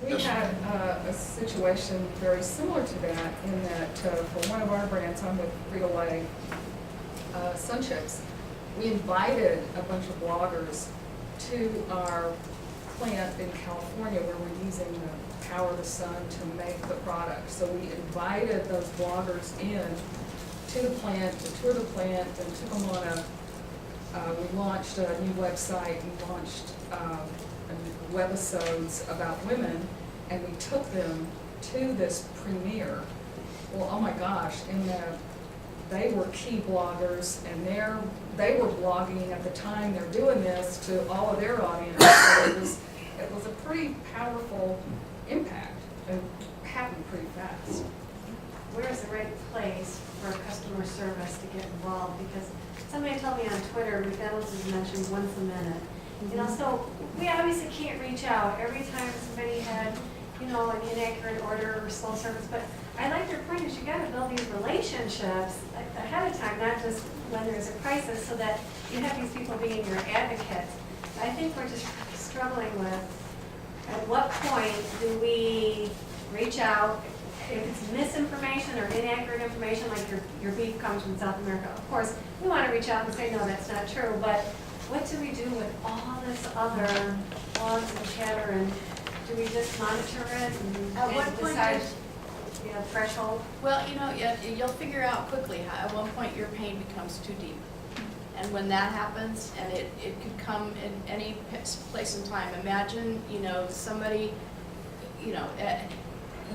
We had a situation very similar to that in that for one of our brands, I'm with Frito-Lay Sun Chips, we invited a bunch of bloggers to our plant in California where we're using the power of the sun to make the product. So we invited those bloggers in to the plant, to tour the plant, and took them on we launched a new website, we launched webisodes about women, and we took them to this premiere. Well, oh my gosh, and they were key bloggers, and they were blogging at the time they're doing this to all of their audience. So it was a pretty powerful impact, and happened pretty fast. Where is the right place for customer service to get involved? Because somebody told me on Twitter, McDonald's is mentioned once a minute. You know, so we obviously can't reach out every time somebody had, you know, an inaccurate order or slow service. But I like your point is you got to build these relationships ahead of time, not just when there's a crisis, so that you have these people being your advocates. I think we're just struggling with at what point do we reach out if it's misinformation or inaccurate information, like your beef comes from South America. Of course, we want to reach out and say, no, that's not true, but what do we do with all this other blogs and chatter, and do we just monitor it and decide, you know, threshold? Well, you know, you'll figure out quickly how at one point your pain becomes too deep. And when that happens, and it could come in any place in time, imagine, you know, somebody, you know,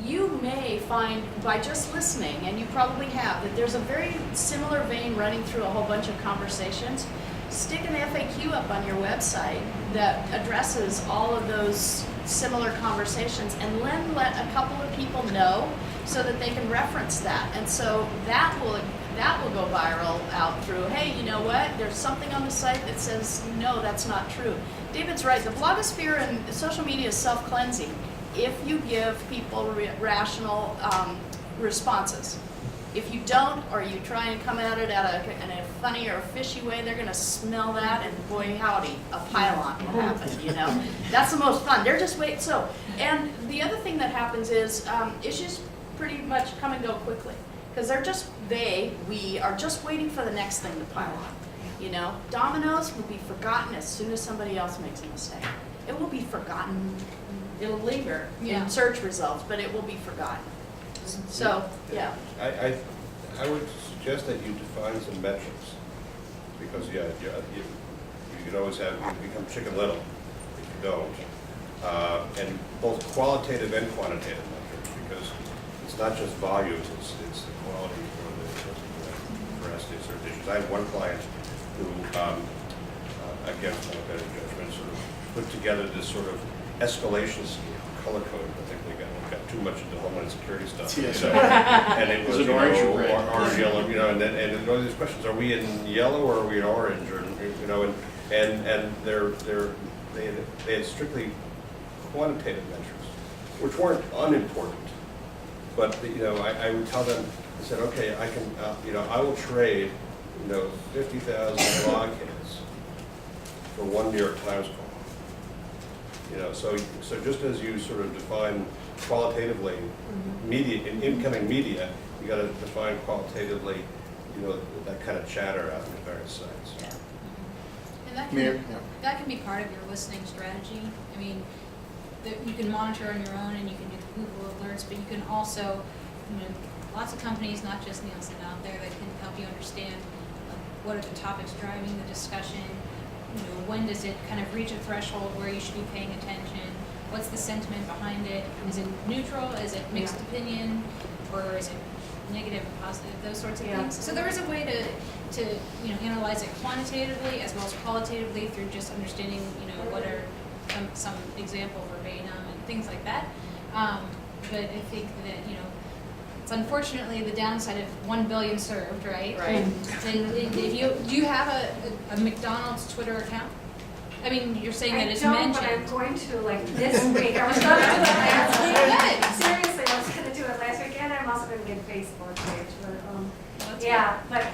you may find by just listening, and you probably have, that there's a very similar vein running through a whole bunch of conversations. Stick an FAQ up on your website that addresses all of those similar conversations, and then let a couple of people know so that they can reference that. And so that will go viral out through, hey, you know what, there's something on the site that says, no, that's not true. David's right, the blogosphere and social media is self-cleansing if you give people rational responses. If you don't, or you try and come at it in a funny or fishy way, they're going to smell that, and boy, howdy, a pylon will happen, you know. That's the most fun. They're just waiting. So, and the other thing that happens is issues pretty much come and go quickly, because we are just waiting for the next thing to pile on. You know, Domino's will be forgotten as soon as somebody else makes a mistake. It will be forgotten. It'll linger in search results, but it will be forgotten. So, yeah. I would suggest that you define some metrics, because you can always have, you become chicken little if you don't. And both qualitative and quantitative metrics, because it's not just volumes, it's the quality for veracity of certain issues. I have one client who, against my better judgment, sort of put together this sort of escalation scale, color code. I think we got too much into Homeland Security stuff. Yeah. So, and it was, an orange or red? orange, yellow, you know, and all these questions: are we in yellow or are we in orange? Or, you know, and they had strictly quantitative measures, which weren't unimportant. But you know, I would tell them, I said, okay, I can, you know, I will trade, you know, 50,000 blog hits for one New York Times call. You know, so just as you sort of define qualitatively media, in incoming media, you got to define qualitatively, you know, that kind of chatter out in the various sites. Yeah. And that can be part of your listening strategy. I mean, you can monitor on your own, and you can do the Google alerts, but you can also, you know, lots of companies, not just Nielsen, out there that can help you understand what are the topics driving the discussion. You know, when does it kind of reach a threshold where you should be paying attention? What's the sentiment behind it? Is it neutral? Is it mixed opinion? Or is it negative and positive? Those sorts of things. So there is a way to you know, analyze it quantitatively as well as qualitatively through just understanding, you know, what are some example verbatim and things like that. But I think that, you know, it's unfortunately the downside of 1 billion served, right? Right. And if do you have a McDonald's Twitter account? I mean, you're saying that it's mentioned. But I'm going to, like, this week. I was going to do it last week. Seriously, I was going to do it last week, and I'm also going to get a Facebook page. But, yeah, but,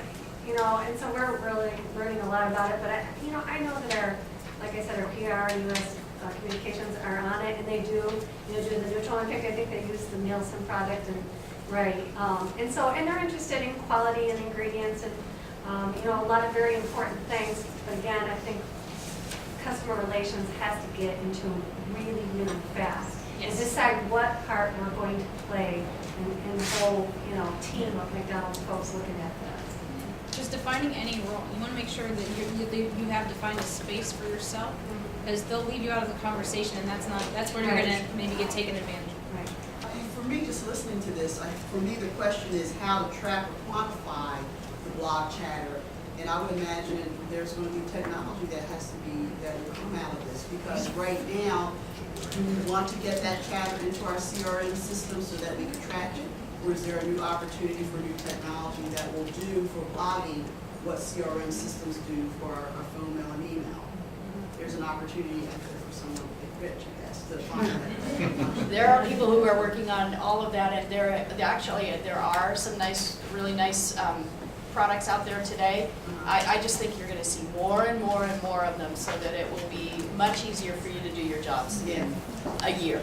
you know, and so we're really learning a lot about it. But, I know that our, like I said, our PR, US Communications are on it, and they do, you know, do the neutral impact. I think they use the Nielsen product, and right. And so, and they're interested in quality and ingredients, and you know, a lot of very important things. But again, I think customer relations has to get into really, really fast and Yes. decide what part we're going to play in the whole, you know, team of McDonald's folks looking at this. Just defining any role, you wanna make sure that you have defined a space for yourself, because they'll leave you out of the conversation, and that's where you're Right. gonna maybe get taken advantage of. Right. For me, just listening to this, for me, the question is how to track or quantify the blog chatter. And I would imagine there's going to be technology that will come out of this, because right now, do we want to get that chatter into our CRM system so that we can track it? Or is there a new opportunity for new technology that will do for blogging what CRM systems do for our phone, mail, and email? There's an opportunity out there for someone to get rich, I guess, to find that. There are people who are working on all of that, and there are some really nice products out there today. I just think you're gonna see more and more and more of them, so that it will be much easier for you to do your jobs in a year.